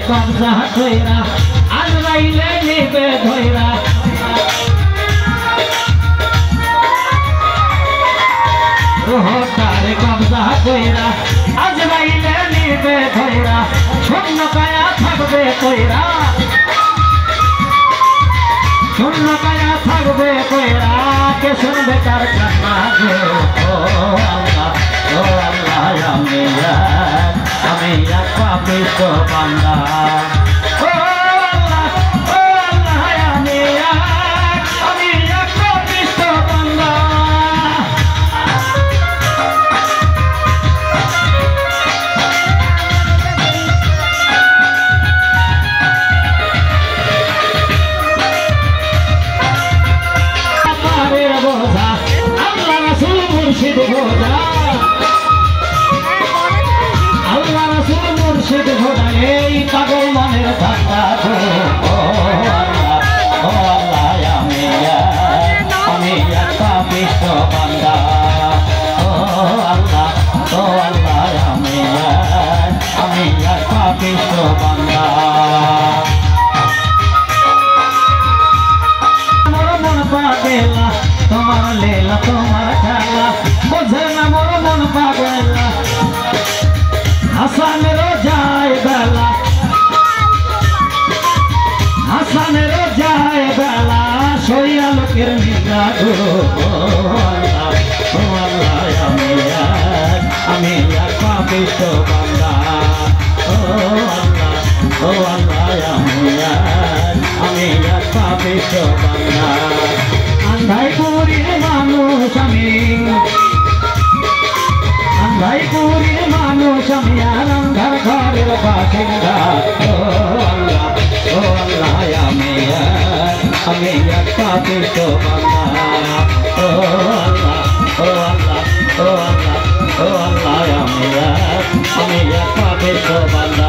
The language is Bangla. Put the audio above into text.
কবজা কইরা আজরাইলে নিবে ধইরা রোহটারে কবজা কইরা আজরাইলে নিবে ধইরা শূন্য কায়া থাকবে কইরা শূন্য কায়া থাকবে কইরা কে শুনবে তার কান্না গো ও আল্লাহ আমি এক পাপিষ্ঠ বান্দা ও আল্লাহ আমি এক পাপিষ্ঠ বান্দা আল্লাহ রাসূল মুর্শিদ বোঝা আল্লাহ রাসূল মুর্শিদ বোঝা এই পাগল মনের ধাক্কা ও আল্লাহ আমি এক পাপিষ্ঠ বান্দা ও আল্লাহ আমি এক পাপিষ্ঠ বান্দা পাগলা তোমার লীলা তোমার খেলা বোঝে না মোর মন পাগলা হাসানেরও যায় বেলা হাসানেরও যায় বেলা সইয়া লোকের নিগা গো আল্লাহ আমি এক পাপিষ্ঠ বান্দা ও আল্লাহ আমি এক পাপিষ্ঠ বান্দা আন্ধাইপুরীর মানুষ আমি আন্ধাইপুরীর মানুষ আমি আর আন্ধার ঘরের বাসিন্দা ও আল্লাহ আমি এক পাপিষ্ঠ বান্দা ও আল্লাহ আমি এক পাপিষ্ঠ বান্দা